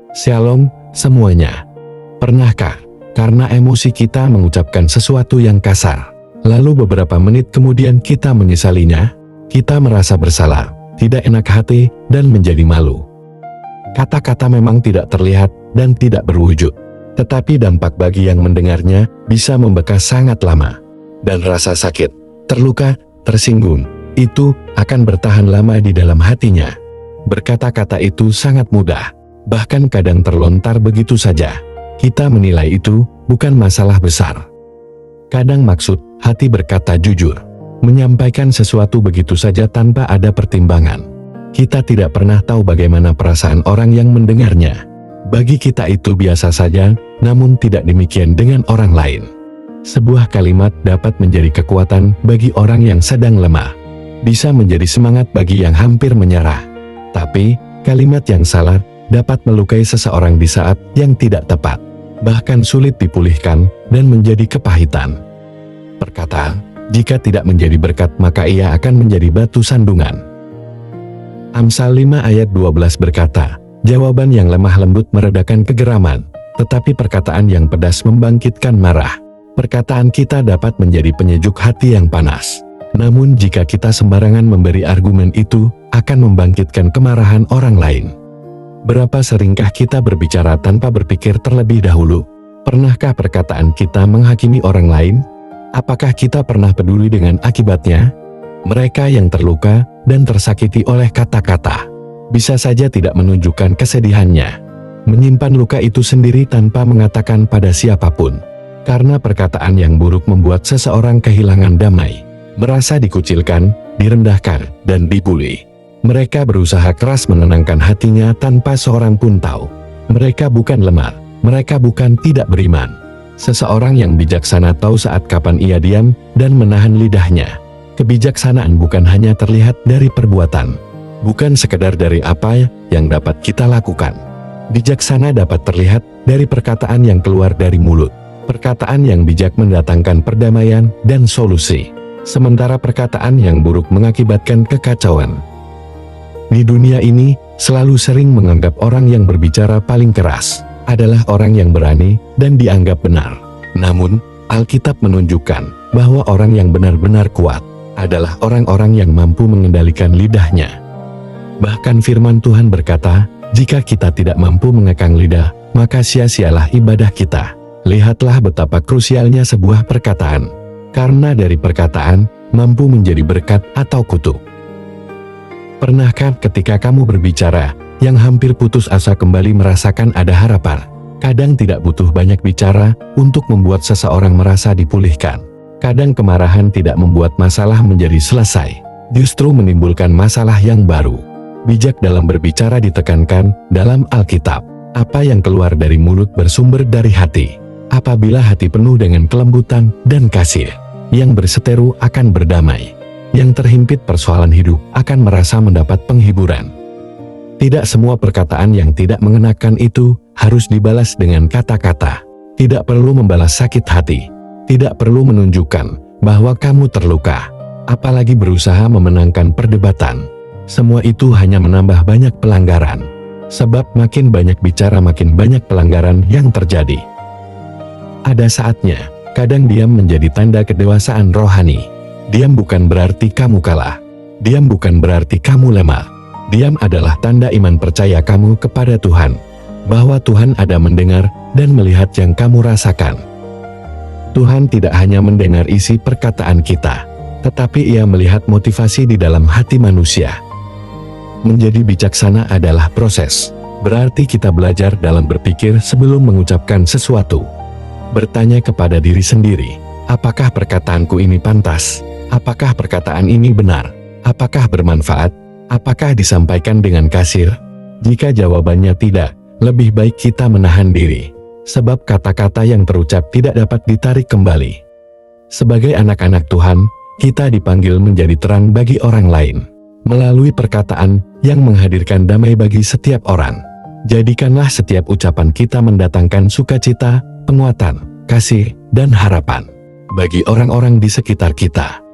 Shalom semuanya. Pernahkah karena emosi kita mengucapkan sesuatu yang kasar, lalu beberapa menit kemudian kita menyesalinya? Kita merasa bersalah, tidak enak hati, dan menjadi malu. Kata-kata memang tidak terlihat dan tidak berwujud, tetapi dampak bagi yang mendengarnya bisa membekas sangat lama. Dan rasa sakit, terluka, tersinggung, itu akan bertahan lama di dalam hatinya. Berkata-kata itu sangat mudah, bahkan kadang terlontar begitu saja. Kita menilai itu bukan masalah besar. Kadang maksud hati berkata jujur, menyampaikan sesuatu begitu saja tanpa ada pertimbangan. Kita tidak pernah tahu bagaimana perasaan orang yang mendengarnya. Bagi kita itu biasa saja, namun tidak demikian dengan orang lain. Sebuah kalimat dapat menjadi kekuatan bagi orang yang sedang lemah, bisa menjadi semangat bagi yang hampir menyerah. Tapi, kalimat yang salah dapat melukai seseorang di saat yang tidak tepat, bahkan sulit dipulihkan dan menjadi kepahitan. Perkataan, jika tidak menjadi berkat maka ia akan menjadi batu sandungan. Amsal 5 ayat 12 berkata, jawaban yang lemah lembut meredakan kegeraman, tetapi perkataan yang pedas membangkitkan marah. Perkataan kita dapat menjadi penyejuk hati yang panas. Namun jika kita sembarangan memberi argumen itu, akan membangkitkan kemarahan orang lain. Berapa seringkah kita berbicara tanpa berpikir terlebih dahulu? Pernahkah perkataan kita menghakimi orang lain? Apakah kita pernah peduli dengan akibatnya? Mereka yang terluka dan tersakiti oleh kata-kata, bisa saja tidak menunjukkan kesedihannya, menyimpan luka itu sendiri tanpa mengatakan pada siapapun. Karena perkataan yang buruk membuat seseorang kehilangan damai, merasa dikucilkan, direndahkan, dan dibuli. Mereka berusaha keras menenangkan hatinya tanpa seorang pun tahu. Mereka bukan lemah, mereka bukan tidak beriman. Seseorang yang bijaksana tahu saat kapan ia diam dan menahan lidahnya. Kebijaksanaan bukan hanya terlihat dari perbuatan, bukan sekedar dari apa yang dapat kita lakukan. Bijaksana dapat terlihat dari perkataan yang keluar dari mulut. Perkataan yang bijak mendatangkan perdamaian dan solusi, sementara perkataan yang buruk mengakibatkan kekacauan. Di dunia ini, selalu sering menganggap orang yang berbicara paling keras adalah orang yang berani dan dianggap benar. Namun, Alkitab menunjukkan bahwa orang yang benar-benar kuat adalah orang-orang yang mampu mengendalikan lidahnya. Bahkan firman Tuhan berkata, jika kita tidak mampu mengekang lidah, maka sia-sialah ibadah kita. Lihatlah betapa krusialnya sebuah perkataan, karena dari perkataan, mampu menjadi berkat atau kutuk. Pernahkah ketika kamu berbicara, yang hampir putus asa kembali merasakan ada harapan? Kadang tidak butuh banyak bicara untuk membuat seseorang merasa dipulihkan. Kadang kemarahan tidak membuat masalah menjadi selesai, justru menimbulkan masalah yang baru. Bijak dalam berbicara ditekankan dalam Alkitab. Apa yang keluar dari mulut bersumber dari hati. Apabila hati penuh dengan kelembutan dan kasih, yang berseteru akan berdamai. Yang terhimpit persoalan hidup akan merasa mendapat penghiburan. Tidak semua perkataan yang tidak mengenakan itu harus dibalas dengan kata-kata. Tidak perlu membalas sakit hati. Tidak perlu menunjukkan bahwa kamu terluka, apalagi berusaha memenangkan perdebatan. Semua itu hanya menambah banyak pelanggaran. Sebab makin banyak bicara makin banyak pelanggaran yang terjadi. Ada saatnya, kadang diam menjadi tanda kedewasaan rohani. Diam bukan berarti kamu kalah. Diam bukan berarti kamu lemah. Diam adalah tanda iman percaya kamu kepada Tuhan, bahwa Tuhan ada mendengar dan melihat yang kamu rasakan. Tuhan tidak hanya mendengar isi perkataan kita, tetapi Ia melihat motivasi di dalam hati manusia. Menjadi bijaksana adalah proses, berarti kita belajar dalam berpikir sebelum mengucapkan sesuatu. Bertanya kepada diri sendiri, apakah perkataanku ini pantas? Apakah perkataan ini benar? Apakah bermanfaat? Apakah disampaikan dengan kasih? Jika jawabannya tidak, lebih baik kita menahan diri. Sebab kata-kata yang terucap tidak dapat ditarik kembali. Sebagai anak-anak Tuhan, kita dipanggil menjadi terang bagi orang lain, melalui perkataan yang menghadirkan damai bagi setiap orang. Jadikanlah setiap ucapan kita mendatangkan sukacita, penguatan, kasih, dan harapan bagi orang-orang di sekitar kita.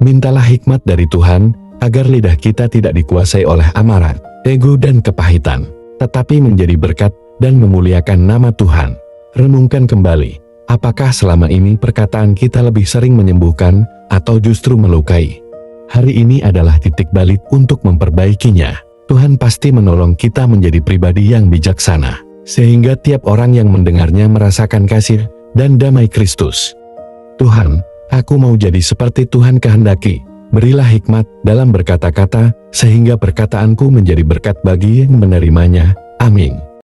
Mintalah hikmat dari Tuhan, agar lidah kita tidak dikuasai oleh amarah, ego dan kepahitan, tetapi menjadi berkat dan memuliakan nama Tuhan. Renungkan kembali, apakah selama ini perkataan kita lebih sering menyembuhkan atau justru melukai? Hari ini adalah titik balik untuk memperbaikinya. Tuhan pasti menolong kita menjadi pribadi yang bijaksana, sehingga tiap orang yang mendengarnya merasakan kasih dan damai Kristus. Tuhan, aku mau jadi seperti Tuhan kehendaki. Berilah hikmat dalam berkata-kata, sehingga perkataanku menjadi berkat bagi yang menerimanya. Amin.